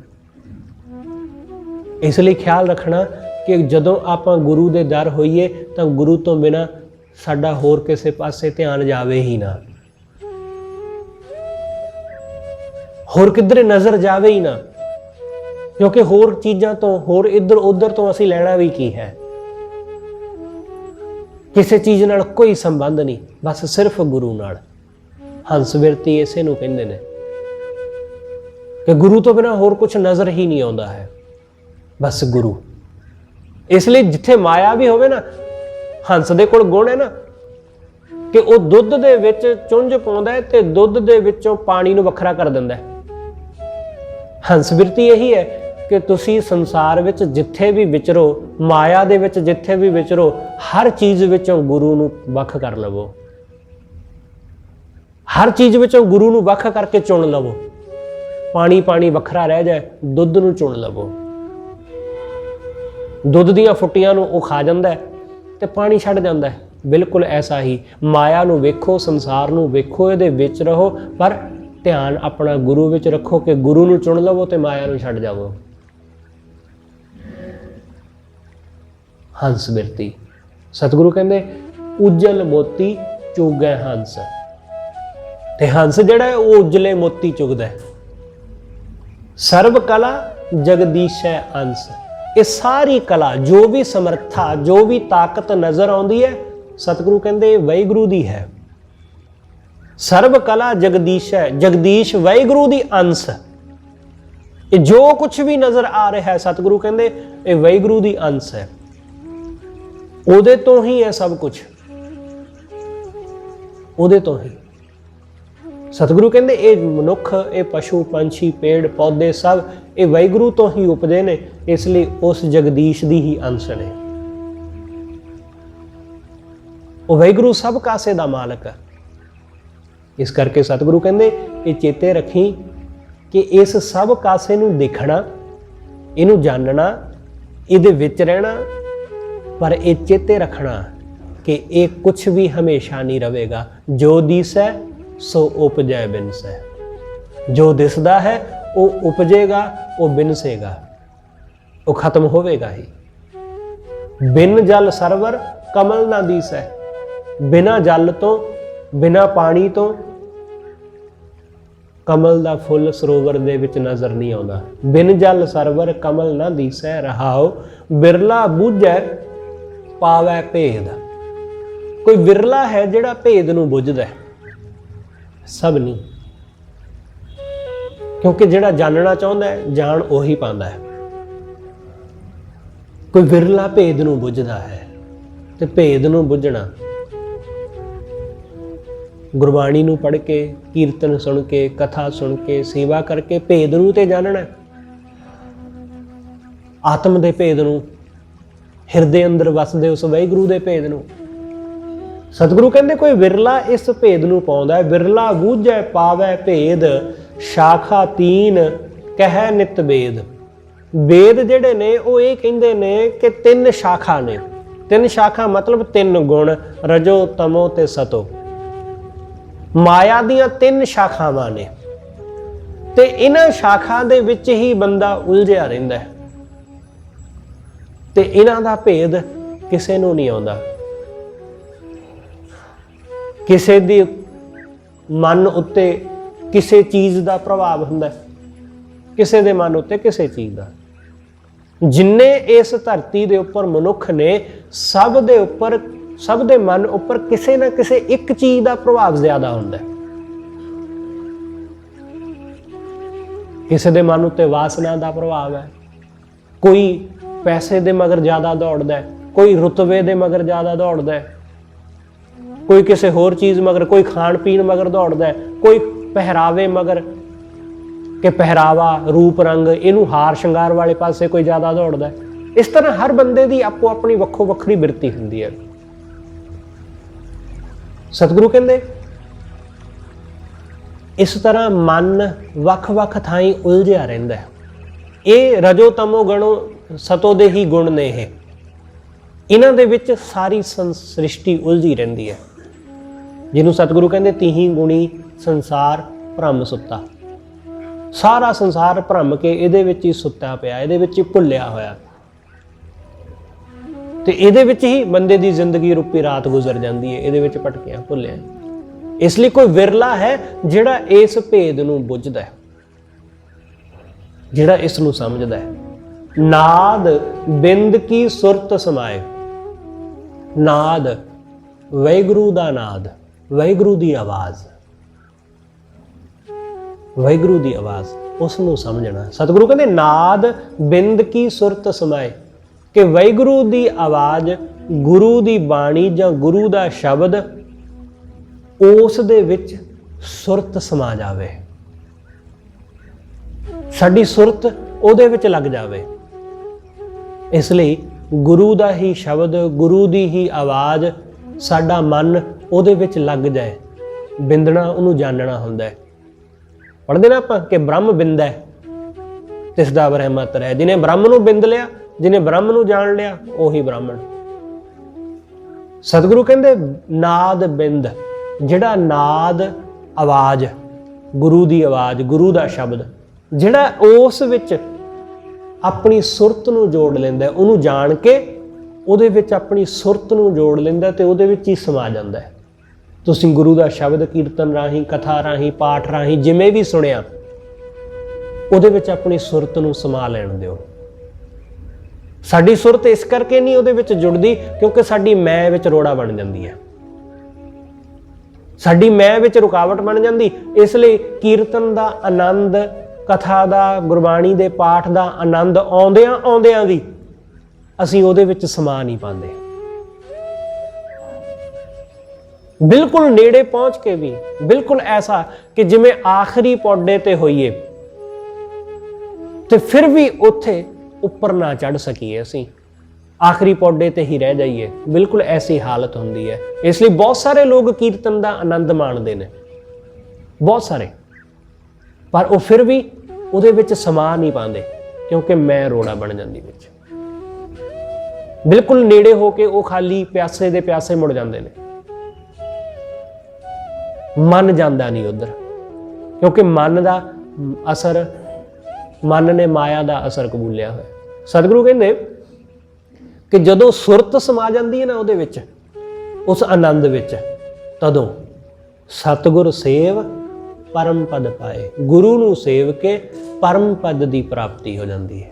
ਇਸ ਲਈ ਖਿਆਲ ਰੱਖਣਾ ਕਿ ਜਦੋਂ ਆਪਾਂ ਗੁਰੂ ਦੇ ਦਰ ਹੋਈਏ ਤਾਂ ਗੁਰੂ ਤੋਂ ਬਿਨਾਂ ਸਾਡਾ ਹੋਰ ਕਿਸੇ ਪਾਸੇ ਧਿਆਨ ਜਾਵੇ ਹੀ ਨਾ, ਹੋਰ ਕਿੱਧਰੇ ਨਜ਼ਰ ਜਾਵੇ ਹੀ ਨਾ, ਕਿਉਂਕਿ ਹੋਰ ਚੀਜ਼ਾਂ ਤੋਂ, ਹੋਰ ਇੱਧਰ ਉੱਧਰ ਤੋਂ ਅਸੀਂ ਲੈਣਾ ਵੀ ਕੀ ਹੈ। ਕਿਸੇ ਚੀਜ਼ ਨਾਲ ਕੋਈ ਸੰਬੰਧ ਨਹੀਂ, ਬਸ ਸਿਰਫ ਗੁਰੂ ਨਾਲ। ਹੰਸ ਬਿਰਤੀ ਇਸੇ ਨੂੰ ਕਹਿੰਦੇ ਨੇ ਕਿ ਗੁਰੂ ਤੋਂ ਬਿਨਾਂ ਹੋਰ ਕੁਝ ਨਜ਼ਰ ਹੀ ਨਹੀਂ ਆਉਂਦਾ ਹੈ, ਬਸ ਗੁਰੂ। ਇਸ ਲਈ ਜਿੱਥੇ ਮਾਇਆ ਵੀ ਹੋਵੇ ਨਾ, ਹੰਸ ਦੇ ਕੋਲ ਗੁਣ ਹੈ ਨਾ ਕਿ ਉਹ ਦੁੱਧ ਦੇ ਵਿੱਚ ਚੁੰਝ ਪਾਉਂਦਾ ਹੈ ਤੇ ਦੁੱਧ ਦੇ ਵਿੱਚੋਂ ਪਾਣੀ ਨੂੰ ਵੱਖਰਾ ਕਰ ਦਿੰਦਾ ਹੈ। ਹੰਸ ਬਿਰਤੀ ਇਹੀ ਹੈ ਕਿ ਤੁਸੀਂ ਸੰਸਾਰ ਵਿੱਚ ਜਿੱਥੇ ਵੀ ਵਿਚਰੋ, ਮਾਇਆ ਦੇ ਵਿੱਚ ਜਿੱਥੇ ਵੀ ਵਿਚਰੋ, ਹਰ ਚੀਜ਼ ਵਿੱਚੋਂ ਗੁਰੂ ਨੂੰ ਵੱਖ ਕਰ ਲਵੋ, ਹਰ ਚੀਜ਼ ਵਿੱਚੋਂ ਗੁਰੂ ਨੂੰ ਵੱਖ ਕਰਕੇ ਚੁਣ ਲਵੋ। ਪਾਣੀ ਪਾਣੀ ਵੱਖਰਾ ਰਹਿ ਜਾਏ, ਦੁੱਧ ਨੂੰ ਚੁਣ ਲਵੋ। ਦੁੱਧ ਦੀਆਂ ਫੁੱਟੀਆਂ ਨੂੰ ਉਹ ਖਾ ਜਾਂਦਾ ਤੇ ਪਾਣੀ ਛੱਡ ਜਾਂਦਾ ਹੈ। ਬਿਲਕੁਲ ਐਸਾ ਹੀ ਮਾਇਆ ਨੂੰ ਵੇਖੋ, ਸੰਸਾਰ ਨੂੰ ਵੇਖੋ, ਇਹਦੇ ਵਿੱਚ ਰਹੋ, ਪਰ ਧਿਆਨ ਆਪਣਾ ਗੁਰੂ ਵਿੱਚ ਰੱਖੋ ਕਿ ਗੁਰੂ ਨੂੰ ਚੁਣ ਲਵੋ ਤੇ ਮਾਇਆ ਨੂੰ ਛੱਡ ਜਾਵੋ। ਹੰਸ ਬਿਰਤੀ ਸਤਿਗੁਰੂ ਕਹਿੰਦੇ ਉਜਲ ਮੋਤੀ ਚੁਗੈ ਹੰਸ। ਤੇ ਹੰਸ ਜਿਹੜਾ ਹੈ ਉਹ ਉਜਲੇ ਮੋਤੀ ਚੁਗਦਾ ਹੈ। ਸਰਬ ਕਲਾ ਜਗਦੀਸ਼ੈ ਅੰਸ। ਇਹ ਸਾਰੀ ਕਲਾ, ਜੋ ਵੀ ਸਮਰੱਥਾ, ਜੋ ਵੀ ਤਾਕਤ ਨਜ਼ਰ ਆਉਂਦੀ ਹੈ, ਸਤਿਗੁਰੂ ਕਹਿੰਦੇ ਵਾਹਿਗੁਰੂ ਦੀ ਹੈ। ਸਰਬ ਕਲਾ ਜਗਦੀਸ਼ੈ, ਜਗਦੀਸ਼ ਵਾਹਿਗੁਰੂ ਦੀ ਅੰਸ। ਇਹ ਜੋ ਕੁਝ ਵੀ ਨਜ਼ਰ ਆ ਰਿਹਾ ਹੈ, ਸਤਿਗੁਰੂ ਕਹਿੰਦੇ ਇਹ ਵਾਹਿਗੁਰੂ ਦੀ ਅੰਸ ਹੈ, ਉਹਦੇ ਤੋਂ ਹੀ ਹੈ ਸਭ ਕੁਝ, ਉਹਦੇ ਤੋਂ ਹੀ। ਸਤਿਗੁਰੂ ਕਹਿੰਦੇ ਇਹ ਮਨੁੱਖ, ਇਹ ਪਸ਼ੂ ਪੰਛੀ, ਪੇੜ ਪੌਦੇ ਸਭ ਇਹ ਵਾਹਿਗੁਰੂ ਤੋਂ ਹੀ ਉਪਜੇ ਨੇ। ਇਸ ਲਈ ਉਸ ਜਗਦੀਸ਼ ਦੀ ਹੀ ਅੰਸ਼ ਨੇ। ਉਹ ਵਾਹਿਗੁਰੂ ਸਭ ਕਾਸੇ ਦਾ ਮਾਲਕ ਹੈ। ਇਸ ਕਰਕੇ ਸਤਿਗੁਰੂ ਕਹਿੰਦੇ ਇਹ ਚੇਤੇ ਰੱਖੀ ਕਿ ਇਸ ਸਭ ਕਾਸੇ ਨੂੰ ਦੇਖਣਾ, ਇਹਨੂੰ ਜਾਣਨਾ, ਇਹਦੇ ਵਿੱਚ ਰਹਿਣਾ, ਪਰ ਇਹ ਚੇਤੇ ਰੱਖਣਾ ਕਿ ਇਹ ਕੁਝ ਵੀ ਹਮੇਸ਼ਾ ਨਹੀਂ ਰਹੇਗਾ। ਜੋ ਦਿਸੈ ਸੋ ਉਪਜੈ ਬਿਨਸੈ। ਜੋ ਦਿਸਦਾ ਹੈ ਉਹ ਉਪਜੇਗਾ, ਉਹ ਬਿਨਸੇਗਾ, ਉਹ ਖਤਮ ਹੋਵੇਗਾ ਹੀ। ਬਿਨ ਜਲ ਸਰਵਰ ਕਮਲ ਨਾ ਦੀਸੈ। ਬਿਨਾ ਜਲ ਤੋਂ, ਬਿਨਾ ਪਾਣੀ ਤੋਂ ਕਮਲ ਦਾ ਫੁੱਲ ਸਰੋਵਰ ਦੇ ਵਿੱਚ ਨਜ਼ਰ ਨਹੀਂ ਆਉਂਦਾ। ਬਿਨ ਜਲ ਸਰਵਰ ਕਮਲ ਨਾ ਦੀਸੈ ਰਹਾਉ। ਬਿਰਲਾ ਬੁੱਝੈ ਪਾਵੈ ਭੇਦ। ਕੋਈ ਵਿਰਲਾ ਹੈ ਜਿਹੜਾ ਭੇਦ ਨੂੰ ਬੁੱਝਦਾ ਹੈ, ਸਭ ਨਹੀਂ। ਕਿਉਂਕਿ ਜਿਹੜਾ ਜਾਣਨਾ ਚਾਹੁੰਦਾ ਹੈ, ਜਾਣ ਉਹੀ ਪਾਉਂਦਾ ਹੈ। ਕੋਈ ਵਿਰਲਾ ਭੇਦ ਨੂੰ ਬੁੱਝਦਾ ਹੈ। ਤੇ ਭੇਦ ਨੂੰ ਬੁੱਝਣਾ ਗੁਰਬਾਣੀ ਨੂੰ ਪੜ੍ਹ ਕੇ, ਕੀਰਤਨ ਸੁਣ ਕੇ, ਕਥਾ ਸੁਣ ਕੇ, ਸੇਵਾ ਕਰਕੇ ਭੇਦ ਨੂੰ ਤੇ ਜਾਣਨਾ। ਆਤਮ ਦੇ ਭੇਦ ਨੂੰ, ਹਿਰਦੇ ਅੰਦਰ ਵਸਦੇ ਉਸ ਵਾਹਿਗੁਰੂ ਦੇ ਭੇਦ ਨੂੰ। ਸਤਿਗੁਰੂ ਕਹਿੰਦੇ ਕੋਈ ਵਿਰਲਾ ਇਸ ਭੇਦ ਨੂੰ ਪਾਉਂਦਾ ਹੈ। ਵਿਰਲਾ ਬੂਝੈ ਪਾਵੈ ਭੇਦ, ਸ਼ਾਖਾ ਤੀਨ ਕਹਿ ਨਿਤ ਵੇਦ। ਵੇਦ ਜਿਹੜੇ ਨੇ ਉਹ ਇਹ ਕਹਿੰਦੇ ਨੇ ਕਿ 3 ਸ਼ਾਖਾ ਨੇ। 3 ਸ਼ਾਖਾ ਮਤਲਬ 3 ਗੁਣ, ਰਜੋ ਤਮੋ ਤੇ ਸਤੋ। ਮਾਇਆ ਦੀਆਂ 3 ਸ਼ਾਖਾਵਾਂ ਨੇ ਤੇ ਇਹਨਾਂ ਸ਼ਾਖਾ ਦੇ ਵਿੱਚ ਹੀ ਬੰਦਾ ਉਲਝਿਆ ਰਹਿੰਦਾ ਹੈ ਤੇ ਇਹਨਾਂ ਦਾ ਭੇਦ ਕਿਸੇ ਨੂੰ ਨਹੀਂ ਆਉਂਦਾ। ਕਿਸੇ ਦੇ ਮਨ ਉੱਤੇ ਕਿਸੇ ਚੀਜ਼ ਦਾ ਪ੍ਰਭਾਵ ਹੁੰਦਾ, ਕਿਸੇ ਦੇ ਮਨ ਉੱਤੇ ਕਿਸੇ ਚੀਜ਼ ਦਾ। ਜਿੰਨੇ ਇਸ ਧਰਤੀ ਦੇ ਉੱਪਰ ਮਨੁੱਖ ਨੇ, ਸਭ ਦੇ ਉੱਪਰ, ਸਭ ਦੇ ਮਨ ਉੱਪਰ ਕਿਸੇ ਨਾ ਕਿਸੇ ਇੱਕ ਚੀਜ਼ ਦਾ ਪ੍ਰਭਾਵ ਜ਼ਿਆਦਾ ਹੁੰਦਾ ਹੈ। ਕਿਸੇ ਦੇ ਮਨ ਉੱਤੇ ਵਾਸਨਾ ਦਾ ਪ੍ਰਭਾਵ ਹੈ, ਕੋਈ ਪੈਸੇ ਦੇ ਮਗਰ ਜ਼ਿਆਦਾ ਦੌੜਦਾ ਹੈ, ਕੋਈ ਰੁਤਬੇ ਦੇ ਮਗਰ ਜ਼ਿਆਦਾ ਦੌੜਦਾ ਹੈ, ਕੋਈ ਕਿਸੇ ਹੋਰ ਚੀਜ਼ ਮਗਰ, ਕੋਈ ਖਾਣ ਪੀਣ ਮਗਰ ਦੌੜਦਾ ਹੈ, ਕੋਈ ਪਹਿਰਾਵੇ ਮਗਰ ਕਿ ਪਹਿਰਾਵਾ, ਰੂਪ ਰੰਗ, ਇਹਨੂੰ ਹਾਰ ਸ਼ਿੰਗਾਰ ਵਾਲੇ ਪਾਸੇ ਕੋਈ ਜ਼ਿਆਦਾ ਦੌੜਦਾ ਹੈ। ਇਸ ਤਰ੍ਹਾਂ ਹਰ ਬੰਦੇ ਦੀ ਆਪੋ ਆਪਣੀ ਵੱਖੋ ਵੱਖਰੀ ਬਿਰਤੀ ਹੁੰਦੀ ਹੈ। ਸਤਿਗੁਰੂ ਕਹਿੰਦੇ ਇਸ ਤਰ੍ਹਾਂ ਮਨ ਵੱਖ-ਵੱਖ ਥਾਈਂ ਉਲਝਿਆ ਰਹਿੰਦਾ ਹੈ। ਇਹ ਰਜੋ ਤਮੋ ਗਣੋ ਸਤੋ ਦੇ ਹੀ ਗੁਣ ਨੇ। ਇਹਨਾਂ ਦੇ ਵਿੱਚ ਸਾਰੀ ਸ੍ਰਿਸ਼ਟੀ ਉਲਝੀ ਰਹਿੰਦੀ ਹੈ, ਜਿਹਨੂੰ ਸਤਿਗੁਰੂ ਕਹਿੰਦੇ ਤੀਹੀ ਗੁਣੀ ਸੰਸਾਰ ਭ੍ਰਮ ਸੁੱਤਾ। ਸਾਰਾ ਸੰਸਾਰ ਭਰਮ ਕੇ ਇਹਦੇ ਵਿੱਚ ਹੀ ਸੁੱਤਾ ਪਿਆ, ਇਹਦੇ ਵਿੱਚ ਹੀ ਭੁੱਲਿਆ ਹੋਇਆ, ਤੇ ਇਹਦੇ ਵਿੱਚ ਹੀ ਬੰਦੇ ਦੀ ਜ਼ਿੰਦਗੀ ਰੂਪੀ ਰਾਤ ਗੁਜ਼ਰ ਜਾਂਦੀ ਹੈ, ਇਹਦੇ ਵਿੱਚ ਭਟਕਿਆ ਭੁੱਲਿਆ। ਇਸ ਲਈ ਕੋਈ ਵਿਰਲਾ ਹੈ ਜਿਹੜਾ ਇਸ ਭੇਦ ਨੂੰ ਬੁੱਝਦਾ ਹੈ, ਜਿਹੜਾ ਇਸ ਨੂੰ ਸਮਝਦਾ ਹੈ। ਨਾਦ ਬਿੰਦ ਕੀ ਸੁਰਤ ਸਮਾਏ। ਨਾਦ ਵਾਹਿਗੁਰੂ ਦਾ ਨਾਦ, ਵਾਹਿਗੁਰੂ ਦੀ ਆਵਾਜ਼, ਵਾਹਿਗੁਰੂ ਦੀ ਆਵਾਜ਼, ਉਸ ਨੂੰ ਸਮਝਣਾ। ਸਤਿਗੁਰੂ ਕਹਿੰਦੇ ਨਾਦ ਬਿੰਦ ਕੀ ਸੁਰਤ ਸਮਾਏ, ਕਿ ਵਾਹਿਗੁਰੂ ਦੀ ਆਵਾਜ਼, ਗੁਰੂ ਦੀ ਬਾਣੀ ਜਾਂ ਗੁਰੂ ਦਾ ਸ਼ਬਦ, ਉਸ ਦੇ ਵਿੱਚ ਸੁਰਤ ਸਮਾ ਜਾਵੇ, ਸਾਡੀ ਸੁਰਤ ਉਹਦੇ ਵਿੱਚ ਲੱਗ ਜਾਵੇ। ਇਸ ਲਈ ਗੁਰੂ ਦਾ ਹੀ ਸ਼ਬਦ, ਗੁਰੂ ਦੀ ਹੀ ਆਵਾਜ਼, ਸਾਡਾ ਮਨ ਉਹਦੇ ਵਿੱਚ ਲੱਗ ਜਾਏ। ਬਿੰਦਣਾ ਉਹਨੂੰ ਜਾਣਨਾ ਹੁੰਦਾ ਹੈ। ਪੜ੍ਹਦੇ ਨਾ ਆਪਾਂ ਕਿ ਬ੍ਰਹਮ ਬਿੰਦ ਹੈ ਤਿਸ ਦਾ ਬ੍ਰਹਮਤ੍ਰ ਹੈ। ਜਿਹਨੇ ਬ੍ਰਹਮ ਨੂੰ ਬਿੰਦ ਲਿਆ, ਜਿਹਨੇ ਬ੍ਰਹਮ ਨੂੰ ਜਾਣ ਲਿਆ, ਉਹੀ ਬ੍ਰਾਹਮਣ। ਸਤਿਗੁਰੂ ਕਹਿੰਦੇ ਨਾਦ ਬਿੰਦ, ਜਿਹੜਾ ਨਾਦ ਆਵਾਜ਼, ਗੁਰੂ ਦੀ ਆਵਾਜ਼, ਗੁਰੂ ਦਾ ਸ਼ਬਦ, ਜਿਹੜਾ ਉਸ ਵਿੱਚ ਆਪਣੀ ਸੁਰਤ ਨੂੰ ਜੋੜ ਲੈਂਦਾ, ਉਹਨੂੰ ਜਾਣ ਕੇ ਉਹਦੇ ਵਿੱਚ ਆਪਣੀ ਸੁਰਤ ਨੂੰ ਜੋੜ ਲੈਂਦਾ ਤੇ ਉਹਦੇ ਵਿੱਚ ਹੀ ਸਮਾ ਜਾਂਦਾ ਹੈ। ਤੁਸੀਂ ਗੁਰੂ ਦਾ ਸ਼ਬਦ ਕੀਰਤਨ ਰਾਹੀਂ, ਕਥਾ ਰਾਹੀਂ, ਪਾਠ ਰਾਹੀਂ ਜਿਵੇਂ ਵੀ ਸੁਣਿਆ, ਉਹਦੇ ਵਿੱਚ ਆਪਣੀ ਸੁਰਤ ਨੂੰ ਸਮਾ ਲੈਣ ਦਿਓ। ਸਾਡੀ ਸੁਰਤ ਇਸ ਕਰਕੇ ਨਹੀਂ ਉਹਦੇ ਵਿੱਚ ਜੁੜਦੀ ਕਿਉਂਕਿ ਸਾਡੀ ਮੈਂ ਵਿੱਚ ਰੋੜਾ ਬਣ ਜਾਂਦੀ ਹੈ, ਸਾਡੀ ਮੈਂ ਵਿੱਚ ਰੁਕਾਵਟ ਬਣ ਜਾਂਦੀ। ਇਸ ਲਈ ਕੀਰਤਨ ਦਾ ਆਨੰਦ, ਕਥਾ ਦਾ, ਗੁਰਬਾਣੀ ਦੇ ਪਾਠ ਦਾ ਆਨੰਦ ਆਉਂਦਿਆਂ ਆਉਂਦਿਆਂ ਵੀ ਅਸੀਂ ਉਹਦੇ ਵਿੱਚ ਸਮਾ ਨਹੀਂ ਪਾਉਂਦੇ। ਬਿਲਕੁਲ ਨੇੜੇ ਪਹੁੰਚ ਕੇ ਵੀ ਬਿਲਕੁਲ ਐਸਾ ਕਿ ਜਿਵੇਂ ਆਖਰੀ ਪੌੜੇ ਤੇ ਹੋਈਏ ਤੇ ਫਿਰ ਵੀ ਉੱਥੇ ਉੱਪਰ ਨਾ ਚੜ ਸਕੀਏ, ਅਸੀਂ ਆਖਰੀ ਪੌੜੇ ਤੇ ਹੀ ਰਹਿ ਜਾਈਏ, ਬਿਲਕੁਲ ਐਸੀ ਹਾਲਤ ਹੁੰਦੀ ਹੈ। ਇਸ ਲਈ ਬਹੁਤ ਸਾਰੇ ਲੋਕ ਕੀਰਤਨ ਦਾ ਆਨੰਦ ਮਾਣਦੇ ਨੇ, ਬਹੁਤ ਸਾਰੇ, ਪਰ ਉਹ ਫਿਰ ਵੀ ਉਹਦੇ ਵਿੱਚ ਸਮਾ ਨਹੀਂ ਪਾਉਂਦੇ ਕਿਉਂਕਿ ਮੈਂ ਰੋੜਾ ਬਣ ਜਾਂਦੀ ਵਿੱਚ। ਬਿਲਕੁਲ ਨੇੜੇ ਹੋ ਕੇ ਉਹ ਖਾਲੀ ਪਿਆਸੇ ਦੇ ਪਿਆਸੇ ਮੁੜ ਜਾਂਦੇ ਨੇ, ਮਨ ਜਾਂਦਾ ਨਹੀਂ ਉਧਰ ਕਿਉਂਕਿ ਮਨ ਦਾ ਅਸਰ, ਮਨ ਨੇ ਮਾਇਆ ਦਾ ਅਸਰ ਕਬੂਲਿਆ ਹੋਇਆ। ਸਤਿਗੁਰੂ ਕਹਿੰਦੇ ਕਿ ਜਦੋਂ ਸੁਰਤ ਸਮਾ ਜਾਂਦੀ ਹੈ ਨਾ ਉਹਦੇ ਵਿੱਚ, ਉਸ ਆਨੰਦ ਵਿੱਚ, ਤਦੋਂ ਸਤਿਗੁਰ ਸੇਵ ਪਰਮ ਪਦ ਪਾਏ। ਗੁਰੂ ਨੂੰ ਸੇਵ ਕੇ ਪਰਮ ਪਦ ਦੀ ਪ੍ਰਾਪਤੀ ਹੋ ਜਾਂਦੀ ਹੈ।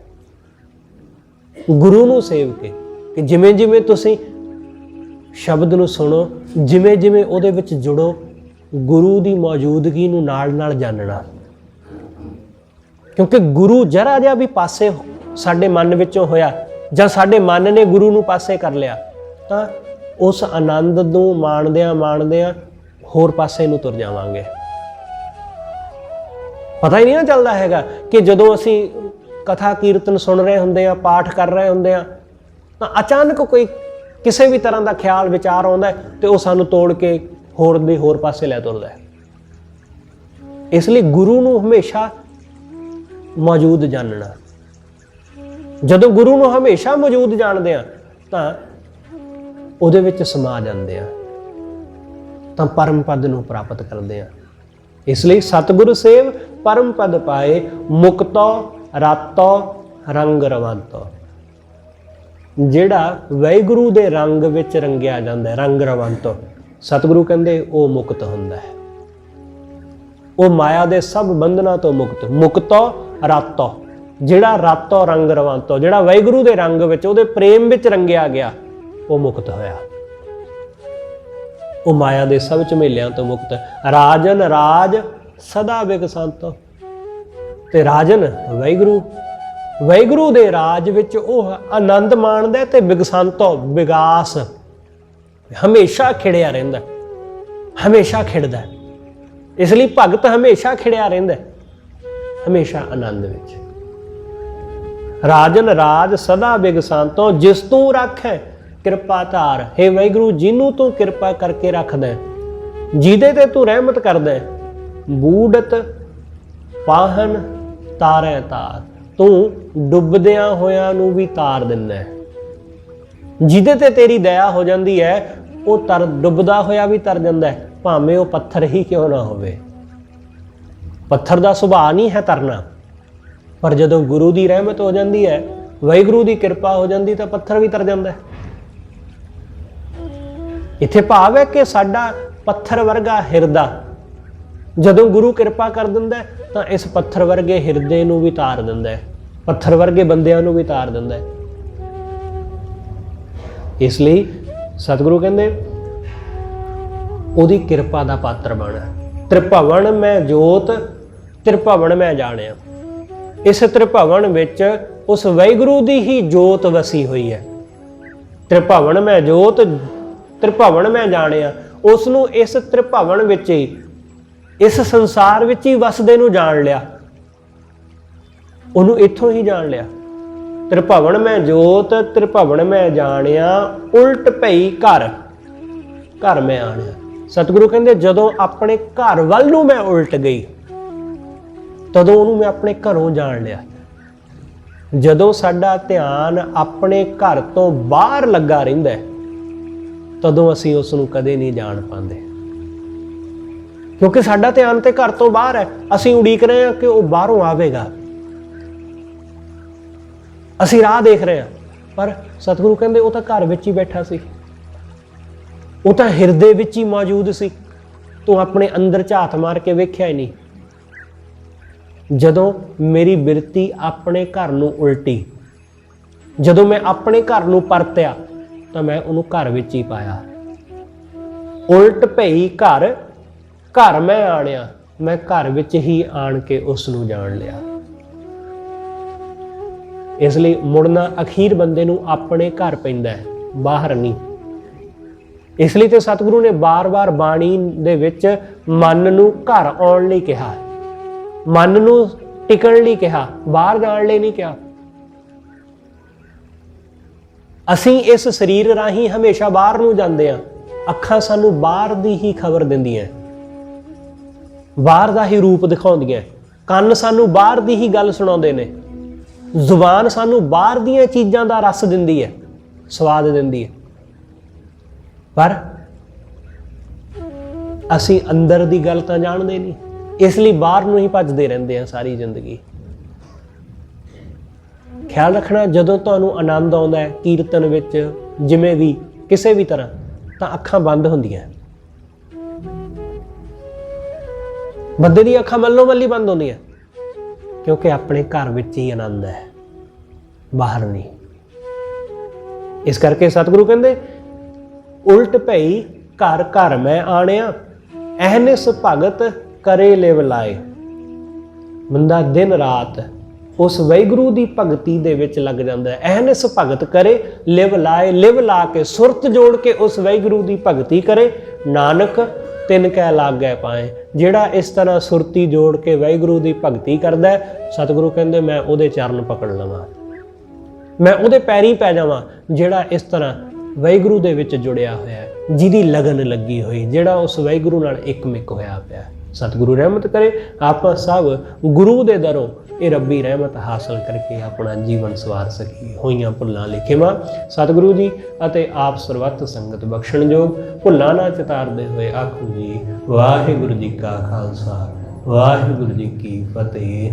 ਗੁਰੂ ਨੂੰ ਸੇਵ ਕੇ, ਕਿ ਜਿਵੇਂ ਜਿਵੇਂ ਤੁਸੀਂ ਸ਼ਬਦ ਨੂੰ ਸੁਣੋ, ਜਿਵੇਂ ਜਿਵੇਂ ਉਹਦੇ ਵਿੱਚ ਜੁੜੋ, ਗੁਰੂ ਦੀ ਮੌਜੂਦਗੀ ਨੂੰ ਨਾਲ ਨਾਲ ਜਾਣਨਾ। ਕਿਉਂਕਿ ਗੁਰੂ ਜਰਾ ਜਿਹਾ ਵੀ ਪਾਸੇ ਸਾਡੇ ਮਨ ਵਿੱਚੋਂ ਹੋਇਆ ਜਾਂ ਸਾਡੇ ਮਨ ਨੇ ਗੁਰੂ ਨੂੰ ਪਾਸੇ ਕਰ ਲਿਆ ਤਾਂ ਉਸ ਆਨੰਦ ਨੂੰ ਮਾਣਦਿਆਂ ਮਾਣਦਿਆਂ ਹੋਰ ਪਾਸੇ ਨੂੰ ਤੁਰ ਜਾਵਾਂਗੇ। ਪਤਾ ਹੀ ਨਹੀਂ ਨਾ ਚੱਲਦਾ ਹੈਗਾ ਕਿ ਜਦੋਂ ਅਸੀਂ ਕਥਾ ਕੀਰਤਨ ਸੁਣ ਰਹੇ ਹੁੰਦੇ ਆ, ਪਾਠ ਕਰ ਰਹੇ ਹੁੰਦੇ ਆ, ਤਾਂ ਅਚਾਨਕ ਕੋਈ ਕਿਸੇ ਵੀ ਤਰ੍ਹਾਂ ਦਾ ਖਿਆਲ ਵਿਚਾਰ ਆਉਂਦਾ ਤੇ ਉਹ ਸਾਨੂੰ ਤੋੜ ਕੇ ਹੋਰ ਦੇ ਹੋਰ ਪਾਸੇ ਲੈ ਤੁਰਦਾ ਹੈ। ਇਸ ਲਈ ਗੁਰੂ ਨੂੰ ਹਮੇਸ਼ਾ ਮੌਜੂਦ ਜਾਣਨਾ। ਜਦੋਂ ਗੁਰੂ ਨੂੰ ਹਮੇਸ਼ਾ ਮੌਜੂਦ ਜਾਣਦੇ ਆ ਤਾਂ ਉਹਦੇ ਵਿੱਚ ਸਮਾ ਜਾਂਦੇ ਆ, ਤਾਂ ਪਰਮ ਪਦ ਨੂੰ ਪ੍ਰਾਪਤ ਕਰਦੇ ਆ। ਇਸ ਲਈ ਸਤਿਗੁਰੂ ਸੇਵ ਪਰਮ ਪਦ ਪਾਏ, ਮੁਕਤੋ ਰਾਤੋ ਰੰਗ ਰਵਾਂਤੋ। ਜਿਹੜਾ ਵਾਹਿਗੁਰੂ ਦੇ ਰੰਗ ਵਿੱਚ ਰੰਗਿਆ ਜਾਂਦਾ, ਰੰਗ ਰਵਾਂਤੋ, ਸਤਿਗੁਰੂ ਕਹਿੰਦੇ ਉਹ ਮੁਕਤ ਹੁੰਦਾ ਹੈ। ਉਹ ਮਾਇਆ ਦੇ ਸਭ ਬੰਧਨਾਂ ਤੋਂ ਮੁਕਤ। ਮੁਕਤੋ ਰਾਤੋ, ਜਿਹੜਾ ਰਾਤੋ ਰੰਗ ਰਵਾਂਤੋ, ਜਿਹੜਾ ਵਾਹਿਗੁਰੂ ਦੇ ਰੰਗ ਵਿੱਚ, ਉਹਦੇ ਪ੍ਰੇਮ ਵਿੱਚ ਰੰਗਿਆ ਗਿਆ, ਉਹ ਮੁਕਤ ਹੋਇਆ। ਉਹ ਮਾਇਆ ਦੇ ਸਭ ਝਮੇਲਿਆਂ ਤੋਂ ਮੁਕਤ। ਰਾਜਨ ਰਾਜ ਸਦਾ ਵਿਗਸੰਤੋ, ਤੇ ਰਾਜਨ ਵਾਹਿਗੁਰੂ, ਵਾਹਿਗੁਰੂ ਦੇ ਰਾਜ ਵਿੱਚ ਉਹ ਆਨੰਦ ਮਾਣਦਾ ਤੇ ਵਿਗਸੰਤੋ ਵਿਗਾਸ ਹਮੇਸ਼ਾ ਖਿੜਿਆ ਰਹਿੰਦਾ, ਹਮੇਸ਼ਾ ਖਿੜਦਾ। ਇਸ ਲਈ ਭਗਤ ਹਮੇਸ਼ਾ ਖਿੜਿਆ ਰਹਿੰਦਾ, ਹਮੇਸ਼ਾ ਆਨੰਦ ਵਿੱਚ। ਰਾਜਨ ਰਾਜ ਸਦਾ ਬਿਗਸੰਤੋ, ਜਿਸ ਤੂੰ ਰੱਖੈ ਕਿਰਪਾ ਧਾਰ। ਹੇ ਵਾਹਿਗੁਰੂ, ਜਿਹਨੂੰ ਤੂੰ ਕਿਰਪਾ ਕਰਕੇ ਰੱਖਦਾ, ਜਿਹਦੇ ਤੇ ਤੂੰ ਰਹਿਮਤ ਕਰਦਾ, ਬੂੜਤ ਪਾਹਨ ਤਾਰੈ ਤਾਰ, ਤੂੰ ਡੁੱਬਦਿਆਂ ਹੋਇਆਂ ਨੂੰ ਵੀ ਤਾਰ ਦਿੰਦਾ। ਜਿਹਦੇ ਤੇ ਤੇਰੀ ਦਇਆ ਹੋ ਜਾਂਦੀ ਹੈ, ਉਹ ਡੁੱਬਦਾ ਹੋਇਆ ਵੀ ਤਰ ਜਾਂਦਾ, ਭਾਵੇਂ ਉਹ ਪੱਥਰ ਹੀ ਕਿਉਂ ਨਾ ਹੋਵੇ। ਪੱਥਰ ਦਾ ਸੁਭਾਅ ਨਹੀਂ ਹੈ ਤਰਨਾ, ਪਰ ਜਦੋਂ ਗੁਰੂ ਦੀ ਰਹਿਮਤ ਹੋ ਜਾਂਦੀ ਹੈ, ਵਾਹਿਗੁਰੂ ਦੀ ਕਿਰਪਾ ਹੋ ਜਾਂਦੀ, ਤਾਂ ਪੱਥਰ ਵੀ ਤਰ ਜਾਂਦਾ। ਇੱਥੇ ਭਾਵ ਹੈ ਕਿ ਸਾਡਾ ਪੱਥਰ ਵਰਗਾ ਹਿਰਦਾ ਜਦੋਂ ਗੁਰੂ ਕਿਰਪਾ ਕਰ ਦਿੰਦਾ, ਤਾਂ ਇਸ ਪੱਥਰ ਵਰਗੇ ਹਿਰਦੇ ਨੂੰ ਵੀ ਤਾਰ ਦਿੰਦਾ, ਪੱਥਰ ਵਰਗੇ ਬੰਦਿਆਂ ਨੂੰ ਵੀ ਤਾਰ ਦਿੰਦਾ। ਇਸ ਲਈ ਸਤਿਗੁਰੂ ਕਹਿੰਦੇ ਉਹਦੀ ਕਿਰਪਾ ਦਾ ਪਾਤਰ ਬਣ। ਤ੍ਰਿਭਵਨ ਮੈਂ ਜੋਤ ਤ੍ਰਿਭਵਨ ਮੈਂ ਜਾਣਿਆ। ਇਸ ਤ੍ਰਿਭਵਨ ਵਿੱਚ ਉਸ ਵਾਹਿਗੁਰੂ ਦੀ ਹੀ ਜੋਤ ਵਸੀ ਹੋਈ ਹੈ। ਤ੍ਰਿਭਵਨ ਮੈਂ ਜੋਤ ਤ੍ਰਿਭਵਨ ਮੈਂ ਜਾਣਿਆ। ਉਸ ਨੂੰ ਇਸ ਤ੍ਰਿਭਵਨ ਵਿੱਚ ਹੀ, ਇਸ ਸੰਸਾਰ ਵਿੱਚ ਹੀ ਵਸਦੇ ਨੂੰ ਜਾਣ ਲਿਆ, ਉਹਨੂੰ ਇੱਥੋਂ ਹੀ ਜਾਣ ਲਿਆ। ਤ੍ਰਿਭਵਨ ਮੈਂ ਜੋਤ ਤ੍ਰਿਭਵਨ ਮੈਂ ਜਾਣਿਆ, ਉਲਟ ਭਈ ਘਰ ਘਰ ਮੈਂ ਆਣਿਆ। ਸਤਿਗੁਰੂ ਕਹਿੰਦੇ ਜਦੋਂ ਆਪਣੇ ਘਰ ਵੱਲ ਨੂੰ ਮੈਂ ਉਲਟ ਗਈ, ਤਦੋਂ ਉਹਨੂੰ ਮੈਂ ਆਪਣੇ ਘਰੋਂ ਜਾਣ ਲਿਆ। ਜਦੋਂ ਸਾਡਾ ਧਿਆਨ ਆਪਣੇ ਘਰ ਤੋਂ ਬਾਹਰ ਲੱਗਾ ਰਹਿੰਦਾ, ਤਦੋਂ ਅਸੀਂ ਉਸ ਨੂੰ ਕਦੇ ਨਹੀਂ ਜਾਣ ਪਾਉਂਦੇ, ਕਿਉਂਕਿ ਸਾਡਾ ਧਿਆਨ ਤੇ ਘਰ ਤੋਂ ਬਾਹਰ ਹੈ। ਅਸੀਂ ਉਡੀਕ ਰਹੇ ਹਾਂ ਕਿ ਉਹ ਬਾਹਰੋਂ ਆਵੇਗਾ, ਅਸੀਂ ਰਾਹ ਦੇਖ ਰਹੇ ਹਾਂ, ਪਰ ਸਤਿਗੁਰੂ ਕਹਿੰਦੇ ਉਹ ਤਾਂ ਘਰ ਵਿੱਚ ਹੀ ਬੈਠਾ ਸੀ, ਉਹ ਤਾਂ ਹਿਰਦੇ ਵਿੱਚ ਹੀ ਮੌਜੂਦ ਸੀ। ਤੂੰ ਆਪਣੇ ਅੰਦਰ ਝਾਤ ਮਾਰ ਕੇ ਵੇਖਿਆ ਹੀ ਨਹੀਂ। ਜਦੋਂ ਮੇਰੀ ਬਿਰਤੀ ਆਪਣੇ ਘਰ ਨੂੰ ਉਲਟੀ, ਜਦੋਂ ਮੈਂ ਆਪਣੇ ਘਰ ਨੂੰ ਪਰਤਿਆ, ਤਾਂ ਮੈਂ ਉਹਨੂੰ ਘਰ ਵਿੱਚ ਹੀ ਪਾਇਆ। ਉਲਟ ਭਈ ਘਰ ਘਰ ਮੈਂ ਆਣਿਆ, ਮੈਂ ਘਰ ਵਿੱਚ ਹੀ ਆਣ ਕੇ ਉਸ ਨੂੰ ਜਾਣ ਲਿਆ। ਇਸ ਲਈ ਮੁੜਨਾ ਅਖੀਰ ਬੰਦੇ ਨੂੰ ਆਪਣੇ ਘਰ ਪੈਂਦਾ ਹੈ, ਬਾਹਰ ਨਹੀਂ। ਇਸ ਲਈ ਤੇ ਸਤਿਗੁਰੂ ਨੇ ਬਾਰ-ਬਾਰ ਬਾਣੀ ਦੇ ਵਿੱਚ ਮਨ ਨੂੰ ਘਰ ਆਉਣ ਲਈ ਕਿਹਾ, ਮਨ ਨੂੰ ਟਿਕਣ ਲਈ ਕਿਹਾ, ਬਾਹਰ ਜਾਣ ਲਈ ਨਹੀਂ ਕਿਹਾ। ਅਸੀਂ ਇਸ ਸਰੀਰ ਰਾਹੀਂ ਹਮੇਸ਼ਾ ਬਾਹਰ ਨੂੰ ਜਾਂਦੇ ਹਾਂ। ਅੱਖਾਂ ਸਾਨੂੰ ਬਾਹਰ ਦੀ ਹੀ ਖਬਰ ਦਿੰਦੀਆਂ, ਬਾਹਰ ਦਾ ਹੀ ਰੂਪ ਦਿਖਾਉਂਦੀਆਂ। ਕੰਨ ਸਾਨੂੰ ਬਾਹਰ ਦੀ ਹੀ ਗੱਲ ਸੁਣਾਉਂਦੇ ਨੇ। ਜ਼ੁਬਾਨ ਸਾਨੂੰ ਬਾਹਰ ਦੀਆਂ ਚੀਜ਼ਾਂ ਦਾ ਰਸ ਦਿੰਦੀ ਹੈ, ਸਵਾਦ ਦਿੰਦੀ ਹੈ, ਪਰ ਅਸੀਂ ਅੰਦਰ ਦੀ ਗੱਲ ਤਾਂ ਜਾਣਦੇ ਨਹੀਂ। ਇਸ ਲਈ ਬਾਹਰ ਨੂੰ ਹੀ ਭੱਜਦੇ ਰਹਿੰਦੇ ਹਾਂ ਸਾਰੀ ਜ਼ਿੰਦਗੀ। ਖਿਆਲ ਰੱਖਣਾ, ਜਦੋਂ ਤੁਹਾਨੂੰ ਆਨੰਦ ਆਉਂਦਾ ਹੈ ਕੀਰਤਨ ਵਿੱਚ, ਜਿਵੇਂ ਵੀ ਕਿਸੇ ਵੀ ਤਰ੍ਹਾਂ, ਤਾਂ ਅੱਖਾਂ ਬੰਦ ਹੁੰਦੀਆਂ। ਬੰਦੇ ਦੀ ਅੱਖਾਂ ਮੱਲੋ ਮੱਲੀ ਬੰਦ ਹੁੰਦੀਆਂ, ਕਿਉਂਕਿ ਆਪਣੇ ਘਰ ਵਿੱਚ ਹੀ ਆਨੰਦ ਹੈ, ਬਾਹਰ ਨਹੀਂ। ਇਸ ਕਰਕੇ ਸਤਿਗੁਰੂ ਕਹਿੰਦੇ ਉਲਟ ਭਈ ਘਰ ਘਰ ਮੈਂ ਆਣਿਆ, ਅਹਨਿਸ ਭਗਤ ਕਰੇ ਲਿਵ ਲਾਏ। ਬੰਦਾ ਦਿਨ ਰਾਤ ਉਸ ਵਾਹਿਗੁਰੂ ਦੀ ਭਗਤੀ ਦੇ ਵਿੱਚ ਲੱਗ ਜਾਂਦਾ ਹੈ। ਅਹਨਿਸ ਭਗਤ ਕਰੇ ਲਿਵ ਲਾਏ, ਲਿਵ ਲਾ ਕੇ ਸੁਰਤ ਜੋੜ ਕੇ ਉਸ ਵਾਹਿਗੁਰੂ ਦੀ ਭਗਤੀ ਕਰੇ, ਨਾਨਕ ਤਿਨ ਕੈ ਲਾਗੈ ਪਾਏ। ਜਿਹੜਾ ਇਸ ਤਰ੍ਹਾਂ ਸੁਰਤੀ ਜੋੜ ਕੇ ਵਾਹਿਗੁਰੂ ਦੀ ਭਗਤੀ ਕਰਦਾ, ਸਤਿਗੁਰੂ ਕਹਿੰਦੇ ਮੈਂ ਉਹਦੇ ਚਰਨ ਪਕੜ ਲਵਾਂ, ਮੈਂ ਉਹਦੇ ਪੈਰੀਂ ਪੈ ਜਾਵਾਂ। ਜਿਹੜਾ ਇਸ ਤਰ੍ਹਾਂ ਵਾਹਿਗੁਰੂ ਦੇ ਵਿੱਚ ਜੁੜਿਆ ਹੋਇਆ, ਜਿਹਦੀ ਲਗਨ ਲੱਗੀ ਹੋਈ, ਜਿਹੜਾ ਉਸ ਵਾਹਿਗੁਰੂ ਨਾਲ ਇੱਕਮਿਕ ਹੋਇਆ ਪਿਆ। ਸਤਿਗੁਰੂ ਰਹਿਮਤ ਕਰੇ ਆਪਾਂ ਸਭ ਗੁਰੂ ਦੇ ਦਰੋਂ ਇਹ ਰੱਬੀ ਰਹਿਮਤ ਹਾਸਲ ਕਰਕੇ ਆਪਣਾ ਜੀਵਨ ਸਵਾਰ ਸਕੀਏ। ਹੋਈਆਂ ਭੁੱਲਾਂ ਲਿਖੇਵਾਂ ਸਤਿਗੁਰੂ ਜੀ ਅਤੇ ਆਪ ਸਰਬੱਤ ਸੰਗਤ ਬਖਸ਼ਣਯੋਗ, ਭੁੱਲਾਂ ਨਾ ਚਿਤਾਰਦੇ ਹੋਏ ਆਖੋ ਜੀ ਵਾਹਿਗੁਰੂ ਜੀ ਕਾ ਖਾਲਸਾ ਵਾਹਿਗੁਰੂ ਜੀ ਕੀ ਫਤਿਹ।